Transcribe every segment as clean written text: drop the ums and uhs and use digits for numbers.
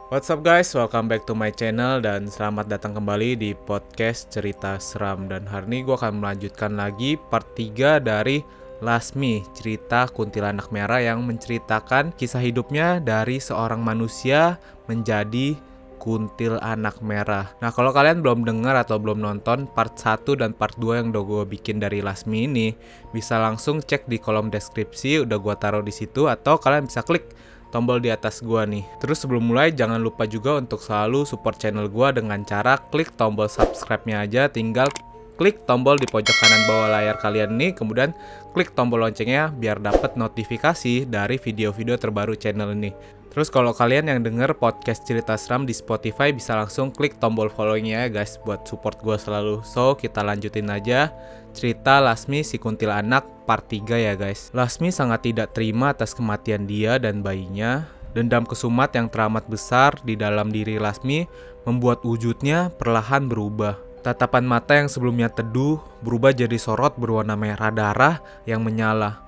What's up guys, welcome back to my channel dan selamat datang kembali di podcast cerita seram. Dan hari ini gue akan melanjutkan lagi part 3 dari Lasmi, cerita kuntilanak merah yang menceritakan kisah hidupnya dari seorang manusia menjadi kuntilanak merah. Nah, kalau kalian belum dengar atau belum nonton part 1 dan part 2 yang udah gue bikin dari Lasmi ini, bisa langsung cek di kolom deskripsi, udah gue taruh di situ, atau kalian bisa klik tombol di atas gua nih. Terus sebelum mulai jangan lupa juga untuk selalu support channel gua dengan cara klik tombol subscribe-nya aja, tinggal klik tombol di pojok kanan bawah layar kalian nih, kemudian klik tombol loncengnya biar dapat notifikasi dari video-video terbaru channel ini. Terus kalau kalian yang denger podcast cerita seram di Spotify bisa langsung klik tombol following-nya ya guys buat support gua selalu. So, kita lanjutin aja cerita Lasmi si kuntilanak part 3 ya guys. Lasmi sangat tidak terima atas kematian dia dan bayinya. Dendam kesumat yang teramat besar di dalam diri Lasmi membuat wujudnya perlahan berubah. Tatapan mata yang sebelumnya teduh berubah jadi sorot berwarna merah darah yang menyala.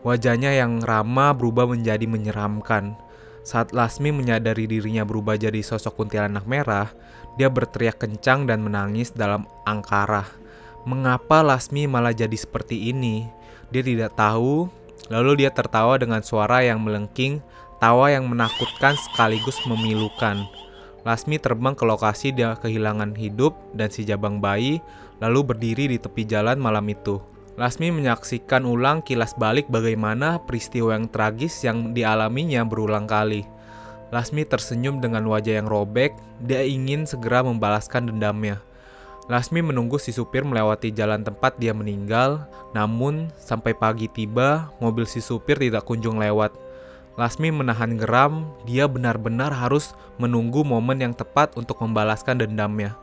Wajahnya yang ramah berubah menjadi menyeramkan. Saat Lasmi menyadari dirinya berubah jadi sosok kuntilanak merah, dia berteriak kencang dan menangis dalam angkara. Mengapa Lasmi malah jadi seperti ini? Dia tidak tahu, lalu dia tertawa dengan suara yang melengking, tawa yang menakutkan sekaligus memilukan. Lasmi terbang ke lokasi dia kehilangan hidup dan si jabang bayi, lalu berdiri di tepi jalan malam itu. Lasmi menyaksikan ulang kilas balik bagaimana peristiwa yang tragis yang dialaminya berulang kali. Lasmi tersenyum dengan wajah yang robek, dia ingin segera membalaskan dendamnya. Lasmi menunggu si supir melewati jalan tempat dia meninggal, namun sampai pagi tiba, mobil si supir tidak kunjung lewat. Lasmi menahan geram, dia benar-benar harus menunggu momen yang tepat untuk membalaskan dendamnya.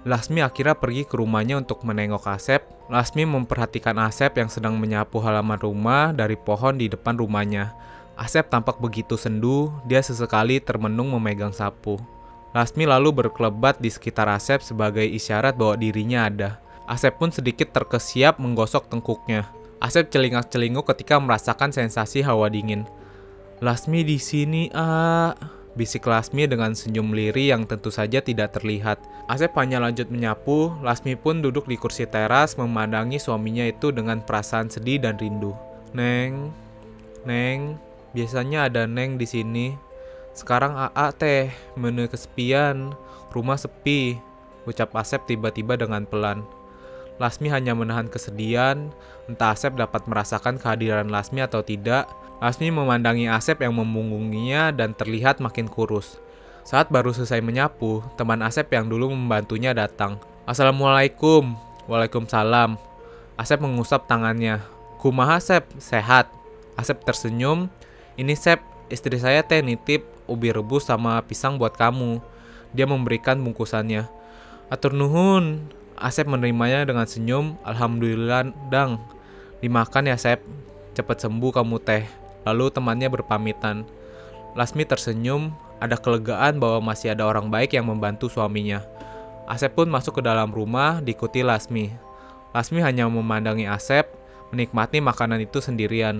Lasmi akhirnya pergi ke rumahnya untuk menengok Asep. Lasmi memperhatikan Asep yang sedang menyapu halaman rumah dari pohon di depan rumahnya. Asep tampak begitu sendu, dia sesekali termenung memegang sapu. Lasmi lalu berkelebat di sekitar Asep sebagai isyarat bahwa dirinya ada. Asep pun sedikit terkesiap menggosok tengkuknya. Asep celingak-celinguk ketika merasakan sensasi hawa dingin. "Lasmi di sini, bisik Lasmi dengan senyum lirih yang tentu saja tidak terlihat. Asep hanya lanjut menyapu, Lasmi pun duduk di kursi teras memandangi suaminya itu dengan perasaan sedih dan rindu. Neng, biasanya ada Neng di sini. Sekarang Aa teh, menu kesepian, rumah sepi," ucap Asep tiba-tiba dengan pelan. Lasmi hanya menahan kesedihan, entah Asep dapat merasakan kehadiran Lasmi atau tidak. Lasmi memandangi Asep yang memunggunginya dan terlihat makin kurus. Saat baru selesai menyapu, teman Asep yang dulu membantunya datang. "Assalamualaikum." "Waalaikumsalam." Asep mengusap tangannya. "Kumaha Sep, sehat?" Asep tersenyum. "Ini Sep, istri saya teh nitip ubi rebus sama pisang buat kamu." Dia memberikan bungkusannya. "Atur nuhun." Asep menerimanya dengan senyum. "Alhamdulillah dang. Dimakan ya Sep. Cepat sembuh kamu teh." Lalu temannya berpamitan. Lasmi tersenyum, ada kelegaan bahwa masih ada orang baik yang membantu suaminya. Asep pun masuk ke dalam rumah, diikuti Lasmi. Lasmi hanya memandangi Asep, menikmati makanan itu sendirian.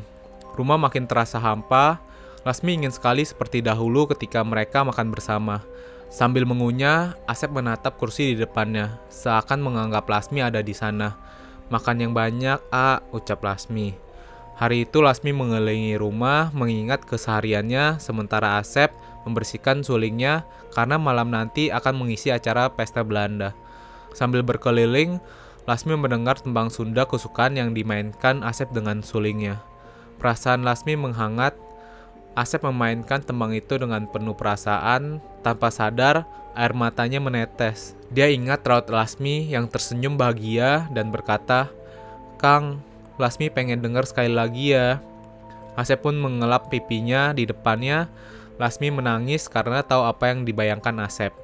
Rumah makin terasa hampa. Lasmi ingin sekali seperti dahulu ketika mereka makan bersama. Sambil mengunyah, Asep menatap kursi di depannya, seakan menganggap Lasmi ada di sana. "Makan yang banyak, ucap Lasmi. Hari itu Lasmi mengelilingi rumah mengingat kesehariannya sementara Asep membersihkan sulingnya karena malam nanti akan mengisi acara pesta Belanda. Sambil berkeliling, Lasmi mendengar tembang Sunda kesukaan yang dimainkan Asep dengan sulingnya. Perasaan Lasmi menghangat. Asep memainkan tembang itu dengan penuh perasaan, tanpa sadar air matanya menetes. Dia ingat raut Lasmi yang tersenyum bahagia dan berkata, "Kang, Lasmi pengen denger sekali lagi ya." Asep pun mengelap pipinya di depannya. Lasmi menangis karena tahu apa yang dibayangkan Asep.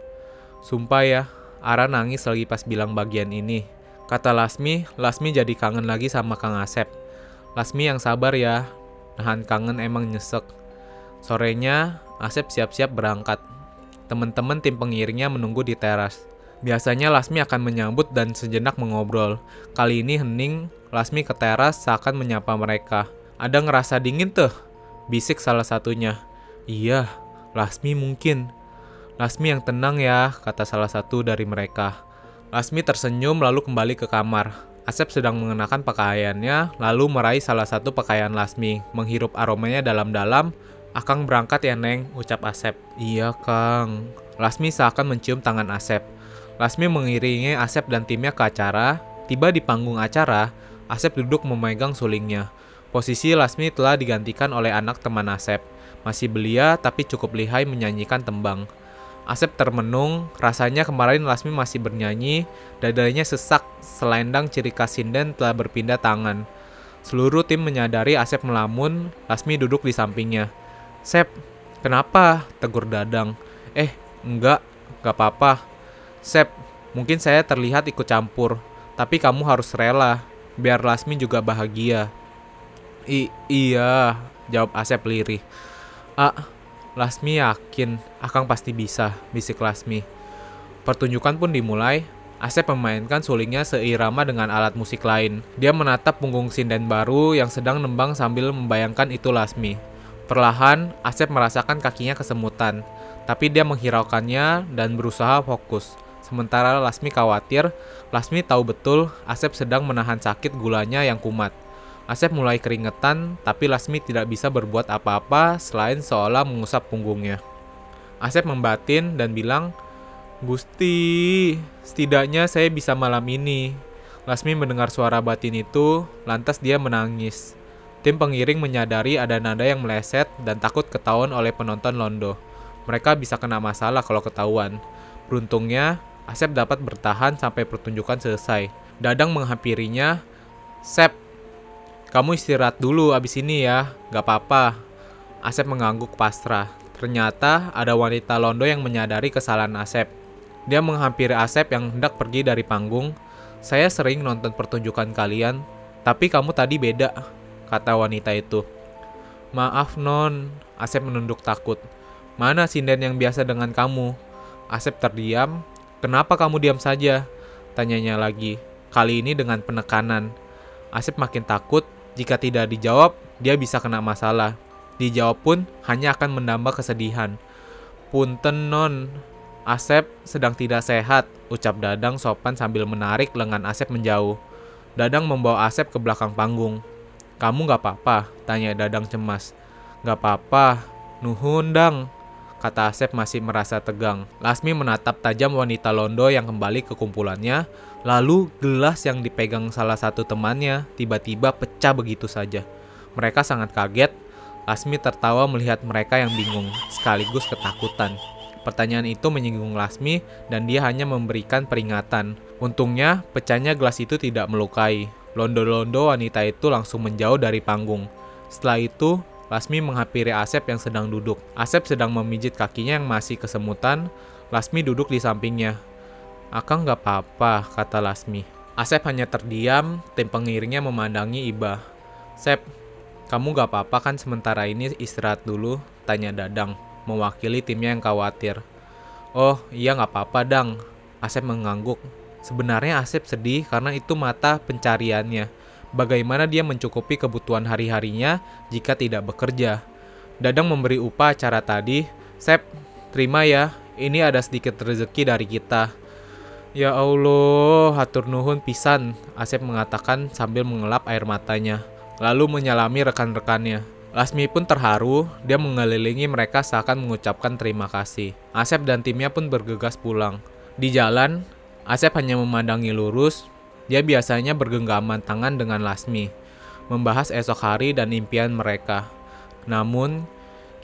"Sumpah ya, Ara nangis lagi pas bilang bagian ini," kata Lasmi. Lasmi jadi kangen lagi sama Kang Asep. "Lasmi yang sabar ya, nahan kangen emang nyesek." Sorenya, Asep siap-siap berangkat. Teman-teman tim pengiringnya menunggu di teras. Biasanya Lasmi akan menyambut dan sejenak mengobrol. Kali ini hening, Lasmi ke teras seakan menyapa mereka. "Ada ngerasa dingin tuh?" bisik salah satunya. "Iya, Lasmi mungkin." "Lasmi yang tenang ya," kata salah satu dari mereka. Lasmi tersenyum lalu kembali ke kamar. Asep sedang mengenakan pakaiannya, lalu meraih salah satu pakaian Lasmi, menghirup aromanya dalam-dalam. "Akang berangkat ya, Neng," ucap Asep. "Iya, Kang." Lasmi seakan mencium tangan Asep. Lasmi mengiringi Asep dan timnya ke acara. Tiba di panggung acara, Asep duduk memegang sulingnya. Posisi Lasmi telah digantikan oleh anak teman Asep. Masih belia tapi cukup lihai menyanyikan tembang. Asep termenung, rasanya kemarin Lasmi masih bernyanyi, dadanya sesak, selendang ciri khas sinden telah berpindah tangan. Seluruh tim menyadari Asep melamun, Lasmi duduk di sampingnya. "Sep, kenapa?" tegur Dadang. Enggak apa-apa. "Sep, mungkin saya terlihat ikut campur, tapi kamu harus rela, biar Lasmi juga bahagia." Iya, jawab Asep lirih. Lasmi yakin, Akang pasti bisa, bisik Lasmi. Pertunjukan pun dimulai. Asep memainkan sulingnya seirama dengan alat musik lain. Dia menatap punggung sinden baru yang sedang nembang sambil membayangkan itu Lasmi. Perlahan, Asep merasakan kakinya kesemutan, tapi dia menghiraukannya dan berusaha fokus. Sementara Lasmi khawatir, Lasmi tahu betul Asep sedang menahan sakit gulanya yang kumat. Asep mulai keringetan, tapi Lasmi tidak bisa berbuat apa-apa selain seolah mengusap punggungnya. Asep membatin dan bilang, "Gusti, setidaknya saya bisa malam ini." Lasmi mendengar suara batin itu, lantas dia menangis. Tim pengiring menyadari ada nada yang meleset dan takut ketahuan oleh penonton Londo. Mereka bisa kena masalah kalau ketahuan. Beruntungnya, Asep dapat bertahan sampai pertunjukan selesai. Dadang menghampirinya, "Sep, kamu istirahat dulu abis ini ya, gak apa-apa." Asep mengangguk pasrah. Ternyata ada wanita Londo yang menyadari kesalahan Asep. Dia menghampiri Asep yang hendak pergi dari panggung. "Saya sering nonton pertunjukan kalian, tapi kamu tadi beda," kata wanita itu. "Maaf non," Asep menunduk takut. "Mana sinden yang biasa dengan kamu?" Asep terdiam. "Kenapa kamu diam saja?" tanyanya lagi, kali ini dengan penekanan. Asep makin takut. Jika tidak dijawab, dia bisa kena masalah. Dijawab pun hanya akan menambah kesedihan. "Punten non, Asep sedang tidak sehat," ucap Dadang sopan sambil menarik lengan Asep menjauh. Dadang membawa Asep ke belakang panggung. "Kamu gak apa-apa?" tanya Dadang cemas. "Gak apa-apa, nuhun Dang," kata Asep masih merasa tegang. Lasmi menatap tajam wanita Londo yang kembali ke kumpulannya. Lalu gelas yang dipegang salah satu temannya tiba-tiba pecah begitu saja. Mereka sangat kaget. Lasmi tertawa melihat mereka yang bingung, sekaligus ketakutan. Pertanyaan itu menyinggung Lasmi dan dia hanya memberikan peringatan. Untungnya, pecahnya gelas itu tidak melukai. Londo-londo wanita itu langsung menjauh dari panggung. Setelah itu, Lasmi menghampiri Asep yang sedang duduk. Asep sedang memijit kakinya yang masih kesemutan. Lasmi duduk di sampingnya. "Akang gak apa-apa," kata Lasmi. Asep hanya terdiam, tim pengiringnya memandangi iba. "Sep, kamu gak apa-apa kan sementara ini istirahat dulu?" tanya Dadang, mewakili timnya yang khawatir. "Oh iya gak apa-apa Dang," Asep mengangguk. Sebenarnya Asep sedih karena itu mata pencariannya. Bagaimana dia mencukupi kebutuhan hari-harinya jika tidak bekerja? Dadang memberi upah acara tadi. "Sep, terima ya, ini ada sedikit rezeki dari kita." "Ya Allah, hatur nuhun pisan," Asep mengatakan sambil mengelap air matanya, lalu menyalami rekan-rekannya. Lasmi pun terharu, dia mengelilingi mereka seakan mengucapkan terima kasih. Asep dan timnya pun bergegas pulang. Di jalan, Asep hanya memandangi lurus. Dia biasanya bergenggaman tangan dengan Lasmi, membahas esok hari dan impian mereka. Namun,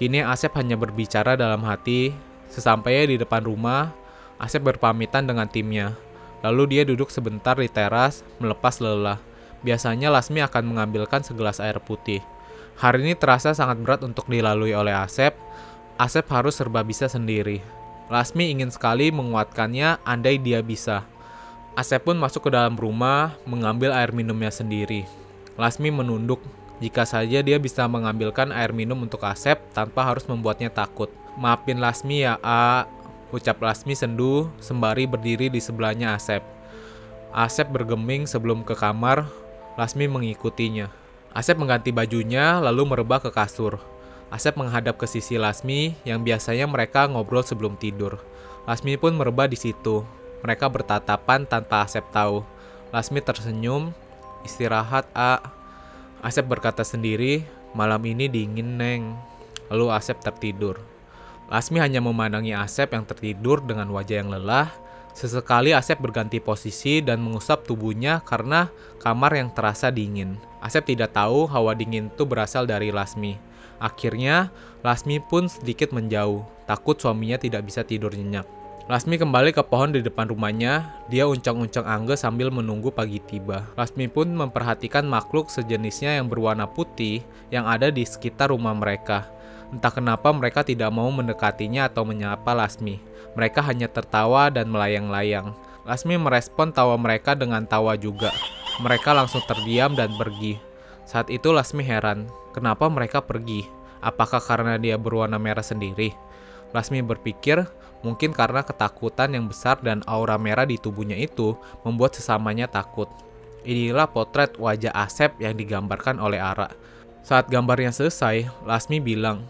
kini Asep hanya berbicara dalam hati. Sesampainya di depan rumah, Asep berpamitan dengan timnya. Lalu dia duduk sebentar di teras, melepas lelah. Biasanya Lasmi akan mengambilkan segelas air putih. Hari ini terasa sangat berat untuk dilalui oleh Asep. Asep harus serba bisa sendiri. Lasmi ingin sekali menguatkannya andai dia bisa. Asep pun masuk ke dalam rumah, mengambil air minumnya sendiri. Lasmi menunduk. Jika saja dia bisa mengambilkan air minum untuk Asep tanpa harus membuatnya takut. "Maafin Lasmi ya, A," ucap Lasmi sendu sembari berdiri di sebelahnya Asep. Asep bergeming sebelum ke kamar. Lasmi mengikutinya. Asep mengganti bajunya lalu merebah ke kasur. Asep menghadap ke sisi Lasmi yang biasanya mereka ngobrol sebelum tidur. Lasmi pun merebah di situ. Mereka bertatapan tanpa Asep tahu. Lasmi tersenyum, istirahat, Asep berkata sendiri, malam ini dingin, Neng. Lalu Asep tertidur. Lasmi hanya memandangi Asep yang tertidur dengan wajah yang lelah. Sesekali Asep berganti posisi dan mengusap tubuhnya karena kamar yang terasa dingin. Asep tidak tahu hawa dingin itu berasal dari Lasmi. Akhirnya, Lasmi pun sedikit menjauh, takut suaminya tidak bisa tidur nyenyak. Lasmi kembali ke pohon di depan rumahnya. Dia uncang-uncang angge sambil menunggu pagi tiba. Lasmi pun memperhatikan makhluk sejenisnya yang berwarna putih yang ada di sekitar rumah mereka. Entah kenapa mereka tidak mau mendekatinya atau menyapa Lasmi. Mereka hanya tertawa dan melayang-layang. Lasmi merespon tawa mereka dengan tawa juga. Mereka langsung terdiam dan pergi. Saat itu Lasmi heran, kenapa mereka pergi? Apakah karena dia berwarna merah sendiri? Lasmi berpikir, mungkin karena ketakutan yang besar dan aura merah di tubuhnya itu membuat sesamanya takut. Inilah potret wajah Asep yang digambarkan oleh Ara. Saat gambarnya selesai, Lasmi bilang,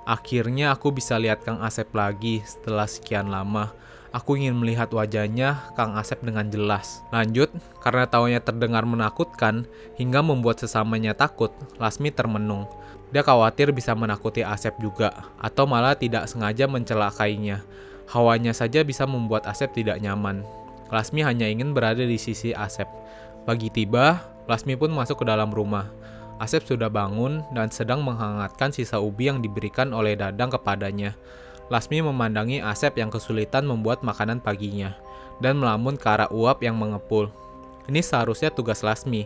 akhirnya aku bisa lihat Kang Asep lagi setelah sekian lama. Aku ingin melihat wajahnya Kang Asep dengan jelas. Lanjut, karena taunya terdengar menakutkan hingga membuat sesamanya takut, Lasmi termenung. Dia khawatir bisa menakuti Asep juga, atau malah tidak sengaja mencelakainya. Hawanya saja bisa membuat Asep tidak nyaman. Lasmi hanya ingin berada di sisi Asep. Pagi tiba, Lasmi pun masuk ke dalam rumah. Asep sudah bangun dan sedang menghangatkan sisa ubi yang diberikan oleh Dadang kepadanya. Lasmi memandangi Asep yang kesulitan membuat makanan paginya, dan melamun ke arah uap yang mengepul. Ini seharusnya tugas Lasmi,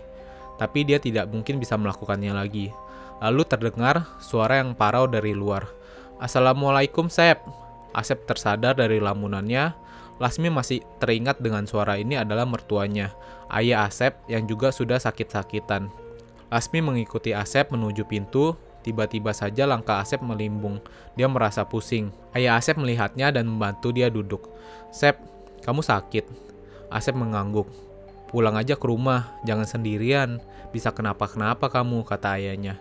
tapi dia tidak mungkin bisa melakukannya lagi. Lalu terdengar suara yang parau dari luar. Assalamualaikum, Sep. Asep tersadar dari lamunannya. Lasmi masih teringat dengan suara ini adalah mertuanya, ayah Asep yang juga sudah sakit-sakitan. Lasmi mengikuti Asep menuju pintu. Tiba-tiba saja langkah Asep melimbung. Dia merasa pusing. Ayah Asep melihatnya dan membantu dia duduk. Sep, kamu sakit? Asep mengangguk. Pulang aja ke rumah, jangan sendirian. Bisa kenapa-kenapa kamu, kata ayahnya.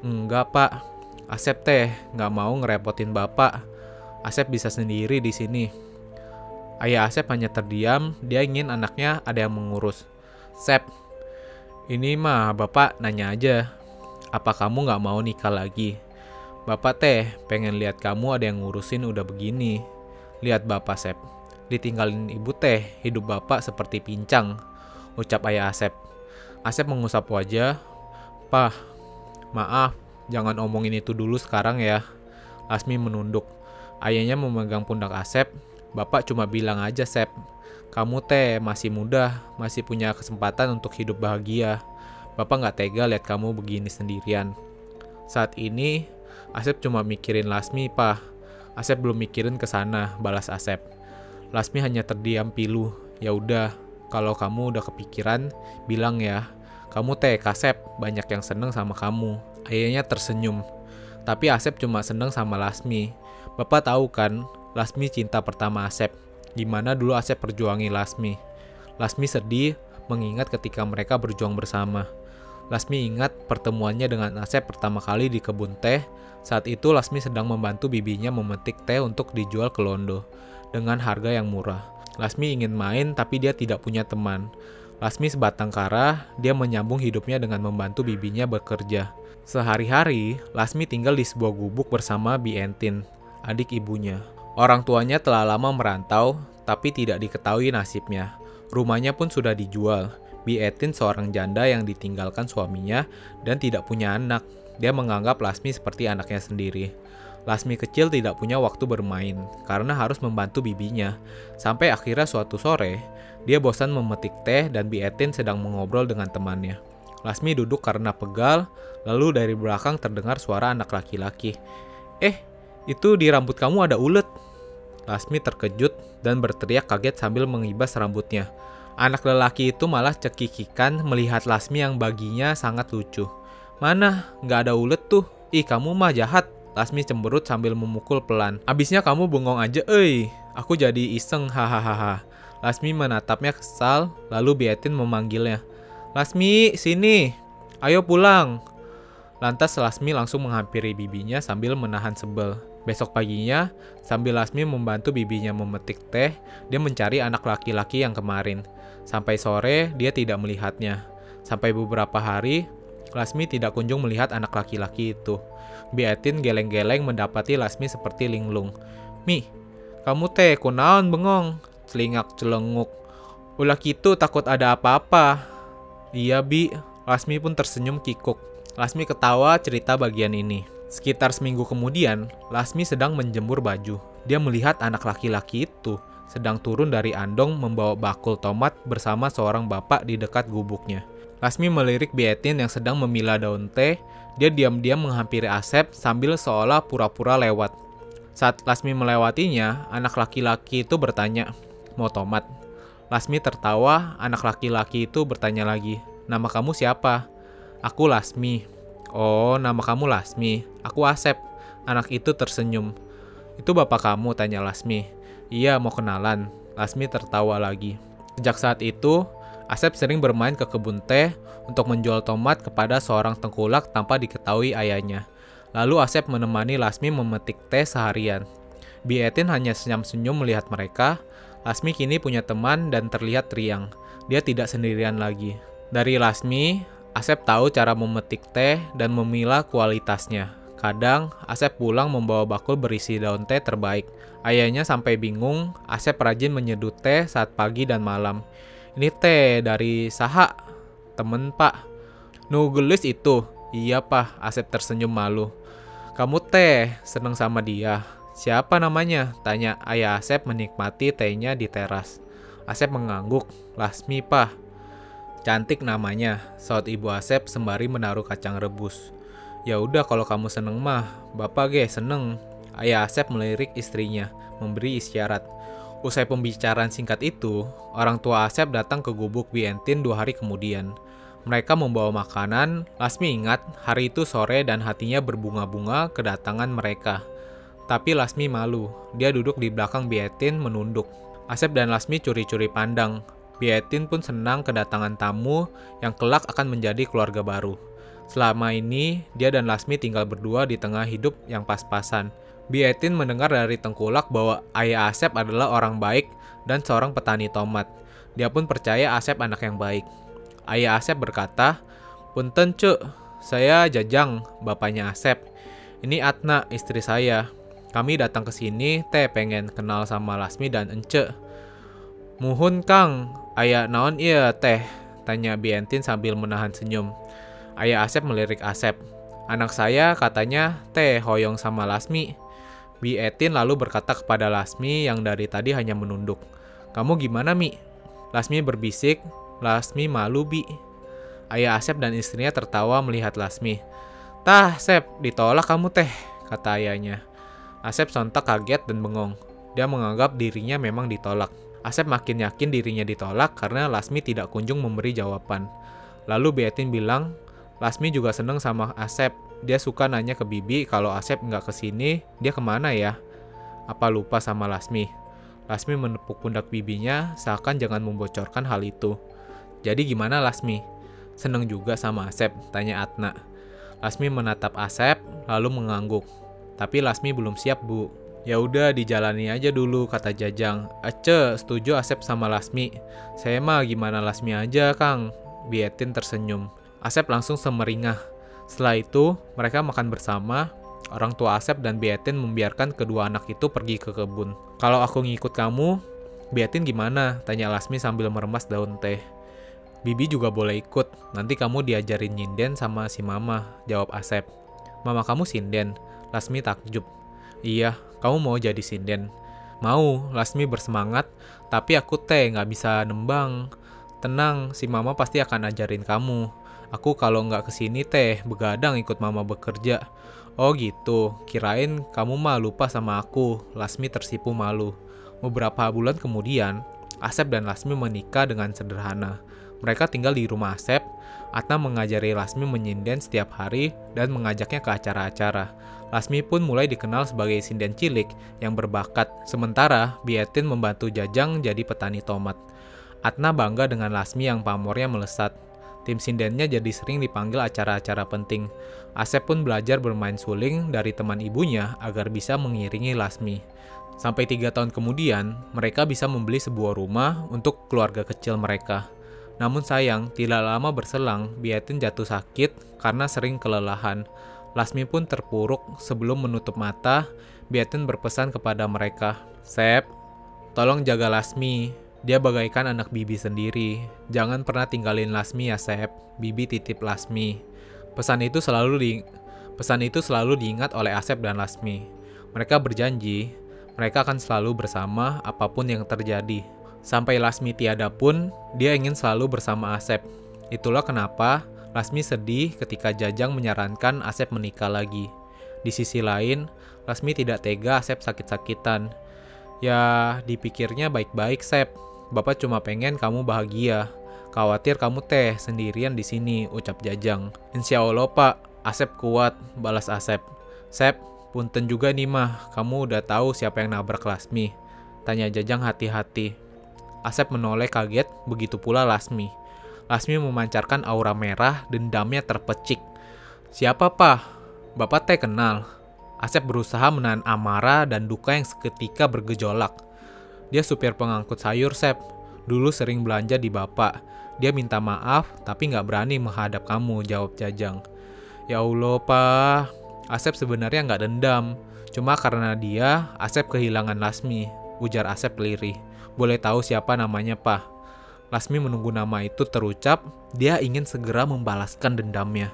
Enggak, Pak. Asep nggak mau ngerepotin Bapak. Asep bisa sendiri di sini. Ayah Asep hanya terdiam. Dia ingin anaknya ada yang mengurus. Sep, ini mah Bapak nanya aja. Apa kamu gak mau nikah lagi? Bapak pengen lihat kamu ada yang ngurusin udah begini. Lihat Bapak, Sep. Ditinggalin ibu hidup Bapak seperti pincang, ucap ayah Asep. Asep mengusap wajah. Pah, maaf, jangan omongin itu dulu sekarang ya. Lasmi menunduk. Ayahnya memegang pundak Asep. Bapak cuma bilang aja, Sep. Kamu masih muda, masih punya kesempatan untuk hidup bahagia. Bapak gak tega lihat kamu begini sendirian. Saat ini, Asep cuma mikirin Lasmi, Pak. Asep belum mikirin ke sana, balas Asep. Lasmi hanya terdiam pilu. Ya udah, kalau kamu udah kepikiran, bilang ya. Kamu Kasep, banyak yang seneng sama kamu. Ayahnya tersenyum. Tapi Asep cuma seneng sama Lasmi. Bapak tahu kan, Lasmi cinta pertama Asep. Gimana dulu Asep perjuangi Lasmi. Lasmi sedih mengingat ketika mereka berjuang bersama. Lasmi ingat pertemuannya dengan Asep pertama kali di kebun teh. Saat itu Lasmi sedang membantu bibinya memetik teh untuk dijual ke Londo dengan harga yang murah. Lasmi ingin main tapi dia tidak punya teman. Lasmi sebatang kara, dia menyambung hidupnya dengan membantu bibinya bekerja. Sehari-hari, Lasmi tinggal di sebuah gubuk bersama Bi Entin, adik ibunya. Orang tuanya telah lama merantau, tapi tidak diketahui nasibnya. Rumahnya pun sudah dijual. Bi Entin seorang janda yang ditinggalkan suaminya dan tidak punya anak. Dia menganggap Lasmi seperti anaknya sendiri. Lasmi kecil tidak punya waktu bermain karena harus membantu bibinya. Sampai akhirnya suatu sore, dia bosan memetik teh dan Bi Entin sedang mengobrol dengan temannya. Lasmi duduk karena pegal, lalu dari belakang terdengar suara anak laki-laki. Itu di rambut kamu ada ulet. Lasmi terkejut dan berteriak kaget sambil mengibas rambutnya. Anak lelaki itu malah cekikikan melihat Lasmi yang baginya sangat lucu. Mana? Nggak ada ulet tuh. Ih, kamu mah jahat. Lasmi cemberut sambil memukul pelan. Abisnya kamu bengong aja, Aku jadi iseng, hahaha. Lasmi menatapnya kesal, lalu Bi Entin memanggilnya. Lasmi, sini. Ayo pulang. Lantas Lasmi langsung menghampiri bibinya sambil menahan sebel. Besok paginya, sambil Lasmi membantu bibinya memetik teh, dia mencari anak laki-laki yang kemarin. Sampai sore, dia tidak melihatnya. Sampai beberapa hari, Lasmi tidak kunjung melihat anak laki-laki itu. Bi Etin geleng-geleng mendapati Lasmi seperti linglung. "Mi, kamu teh kunaon bengong?" Celingak celenguk. "Ulah kitu takut ada apa-apa." "Iya Bi." Lasmi pun tersenyum kikuk. Lasmi ketawa cerita bagian ini. Sekitar seminggu kemudian, Lasmi sedang menjemur baju. Dia melihat anak laki-laki itu sedang turun dari andong membawa bakul tomat bersama seorang bapak di dekat gubuknya. Lasmi melirik Bi Etin yang sedang memilah daun teh. Dia diam-diam menghampiri Asep sambil seolah pura-pura lewat. Saat Lasmi melewatinya, anak laki-laki itu bertanya, "Mau tomat?" Lasmi tertawa, anak laki-laki itu bertanya lagi, "Nama kamu siapa?" "Aku Lasmi." "Oh, nama kamu Lasmi. Aku Asep." Anak itu tersenyum. "Itu bapak kamu?" tanya Lasmi. "Iya, mau kenalan." Lasmi tertawa lagi. Sejak saat itu, Asep sering bermain ke kebun teh untuk menjual tomat kepada seorang tengkulak tanpa diketahui ayahnya. Lalu Asep menemani Lasmi memetik teh seharian. Bi Etin hanya senyum-senyum melihat mereka. Lasmi kini punya teman dan terlihat riang. Dia tidak sendirian lagi. Dari Lasmi, Asep tahu cara memetik teh dan memilah kualitasnya. Kadang, Asep pulang membawa bakul berisi daun teh terbaik. Ayahnya sampai bingung, Asep rajin menyeduh teh saat pagi dan malam. "Ini teh dari saha?" "Temen pak." "Nu gelis itu?" "Iya pak." Asep tersenyum malu. "Kamu teh seneng sama dia?" "Siapa namanya?" tanya ayah Asep menikmati tehnya di teras. Asep mengangguk. "Lasmi pak." "Cantik namanya," saut ibu Asep sembari menaruh kacang rebus. "Ya udah kalau kamu seneng mah, bapak ge seneng." Ayah Asep melirik istrinya, memberi isyarat. Usai pembicaraan singkat itu, orang tua Asep datang ke gubuk Bi Etin 2 hari kemudian. Mereka membawa makanan. Lasmi ingat hari itu sore dan hatinya berbunga-bunga kedatangan mereka. Tapi Lasmi malu. Dia duduk di belakang Bi Etin menunduk. Asep dan Lasmi curi-curi pandang. Bi Etin pun senang kedatangan tamu yang kelak akan menjadi keluarga baru. Selama ini, dia dan Lasmi tinggal berdua di tengah hidup yang pas-pasan. Bi Etin mendengar dari tengkulak bahwa ayah Asep adalah orang baik dan seorang petani tomat. Dia pun percaya Asep anak yang baik. Ayah Asep berkata, "Punten cuk, saya Jajang, bapaknya Asep. Ini Atna, istri saya. Kami datang ke sini teh pengen kenal sama Lasmi dan ence." "Muhun Kang, aya naon ieu teh?" tanya Bi Etin sambil menahan senyum. Ayah Asep melirik Asep. "Anak saya katanya teh hoyong sama Lasmi." Bi Etin lalu berkata kepada Lasmi yang dari tadi hanya menunduk, "Kamu gimana Mi?" Lasmi berbisik, "Lasmi malu Bi." Ayah Asep dan istrinya tertawa melihat Lasmi. "Tah Sep, ditolak kamu teh," kata ayahnya. Asep sontak kaget dan bengong. Dia menganggap dirinya memang ditolak. Asep makin yakin dirinya ditolak karena Lasmi tidak kunjung memberi jawaban. Lalu Bi Etin bilang, "Lasmi juga seneng sama Asep. Dia suka nanya ke Bibi kalau Asep nggak kesini, dia kemana ya? Apa lupa sama Lasmi?" Lasmi menepuk pundak bibinya seakan jangan membocorkan hal itu. "Jadi gimana Lasmi? Seneng juga sama Asep?" tanya Atna. Lasmi menatap Asep lalu mengangguk. "Tapi Lasmi belum siap Bu." "Ya udah dijalani aja dulu," kata Jajang. "Ece, setuju Asep sama Lasmi. Saya mah gimana Lasmi aja, Kang." Bi Etin tersenyum. Asep langsung semeringah. Setelah itu, mereka makan bersama. Orang tua Asep dan Bi Etin membiarkan kedua anak itu pergi ke kebun. "Kalau aku ngikut kamu, Bi Etin gimana?" tanya Lasmi sambil meremas daun teh. "Bibi juga boleh ikut. Nanti kamu diajarin nyinden sama si mama," jawab Asep. "Mama kamu sinden?" Lasmi takjub. "Iya, kamu mau jadi sinden?" "Mau," Lasmi bersemangat, "tapi aku teh nggak bisa nembang." "Tenang, si mama pasti akan ajarin kamu. Aku kalau nggak kesini teh begadang ikut mama bekerja." "Oh gitu, kirain kamu mah lupa sama aku." Lasmi tersipu malu. Beberapa bulan kemudian, Asep dan Lasmi menikah dengan sederhana. Mereka tinggal di rumah Asep. Atna mengajari Lasmi menyinden setiap hari dan mengajaknya ke acara-acara. Lasmi pun mulai dikenal sebagai sinden cilik yang berbakat. Sementara Bi Etin membantu Jajang jadi petani tomat. Atna bangga dengan Lasmi yang pamornya melesat. Tim sindennya jadi sering dipanggil acara-acara penting. Asep pun belajar bermain suling dari teman ibunya agar bisa mengiringi Lasmi. Sampai 3 tahun kemudian, mereka bisa membeli sebuah rumah untuk keluarga kecil mereka. Namun sayang, tidak lama berselang, Biatin jatuh sakit karena sering kelelahan. Lasmi pun terpuruk. Sebelum menutup mata, Biatin berpesan kepada mereka, "Sep, tolong jaga Lasmi. Dia bagaikan anak Bibi sendiri. Jangan pernah tinggalin Lasmi ya, Sep. Bibi titip Lasmi." Pesan itu selalu diingat oleh Asep dan Lasmi. Mereka berjanji, mereka akan selalu bersama apapun yang terjadi. Sampai Lasmi tiada pun, dia ingin selalu bersama Asep. Itulah kenapa Lasmi sedih ketika Jajang menyarankan Asep menikah lagi. Di sisi lain, Lasmi tidak tega Asep sakit-sakitan. Ya, dipikirnya baik-baik, Sep. Bapak cuma pengen kamu bahagia. Khawatir kamu sendirian di sini, ucap Jajang. Insya Allah, Pak. Asep kuat, balas Asep. Sep, punten juga nih mah, kamu udah tahu siapa yang nabrak Lasmi? Tanya Jajang hati-hati. Asep menoleh kaget, begitu pula Lasmi. Lasmi memancarkan aura merah, dendamnya terpecik. Siapa, Pak? Bapak kenal. Asep berusaha menahan amarah dan duka yang seketika bergejolak. Dia supir pengangkut sayur, Sep. Dulu sering belanja di Bapak. Dia minta maaf, tapi nggak berani menghadap kamu, jawab Jajang. Ya Allah, Pak. Asep sebenarnya nggak dendam. Cuma karena dia, Asep kehilangan Lasmi, ujar Asep lirih. Boleh tahu siapa namanya, Pak? Lasmi menunggu nama itu terucap, dia ingin segera membalaskan dendamnya.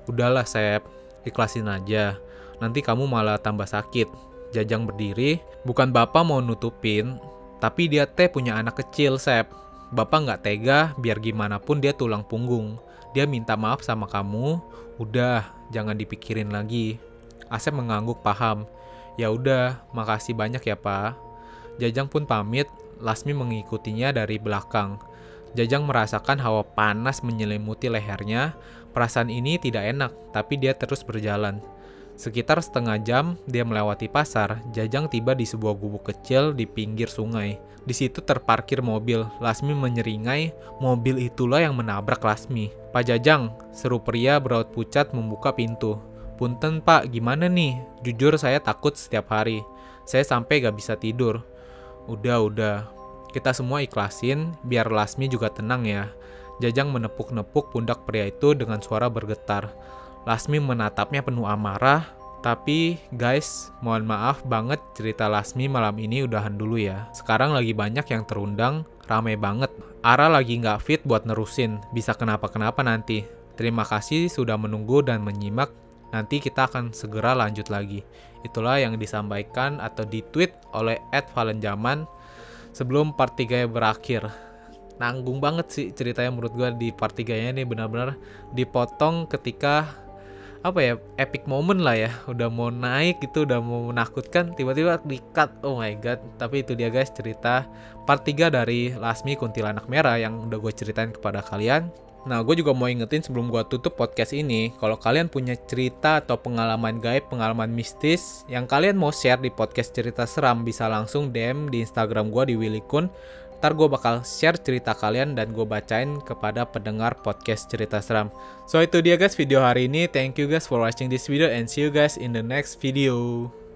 Udahlah, Sep, ikhlasin aja. Nanti kamu malah tambah sakit. Jajang berdiri, bukan Bapak mau nutupin, tapi dia punya anak kecil, Sep. Bapak nggak tega, biar gimana pun dia tulang punggung. Dia minta maaf sama kamu, udah, jangan dipikirin lagi. Asep mengangguk paham. Ya udah, makasih banyak ya, Pak. Jajang pun pamit. Lasmi mengikutinya dari belakang. Jajang merasakan hawa panas menyelimuti lehernya. Perasaan ini tidak enak, tapi dia terus berjalan. Sekitar setengah jam, dia melewati pasar. Jajang tiba di sebuah gubuk kecil di pinggir sungai. Di situ terparkir mobil. Lasmi menyeringai, mobil itulah yang menabrak Lasmi. Pak Jajang, seru pria beraut pucat membuka pintu. Punten, Pak, gimana nih? Jujur saya takut setiap hari. Saya sampai gak bisa tidur. Udah. Kita semua ikhlasin, biar Lasmi juga tenang ya. Jajang menepuk-nepuk pundak pria itu dengan suara bergetar. Lasmi menatapnya penuh amarah. Tapi guys, mohon maaf banget cerita Lasmi malam ini udahan dulu ya. Sekarang lagi banyak yang terundang, rame banget. Ara lagi nggak fit buat nerusin, bisa kenapa-kenapa nanti. Terima kasih sudah menunggu dan menyimak. Nanti kita akan segera lanjut lagi. Itulah yang disampaikan atau ditweet oleh @valenjaman sebelum part 3 berakhir. Nanggung banget sih ceritanya menurut gue di part 3-nya nih, benar-benar dipotong ketika epic moment lah ya. Udah mau naik gitu, udah mau menakutkan, tiba-tiba di-cut. Oh my god. Tapi itu dia guys, cerita part 3 dari Lasmi Kuntilanak Merah yang udah gue ceritain kepada kalian. Nah, gue juga mau ingetin sebelum gue tutup podcast ini, kalau kalian punya cerita atau pengalaman gaib, pengalaman mistis yang kalian mau share di podcast cerita seram, bisa langsung DM di Instagram gue di Willy Kun. Ntar gue bakal share cerita kalian dan gue bacain kepada pendengar podcast cerita seram. So itu dia guys video hari ini. Thank you guys for watching this video and see you guys in the next video.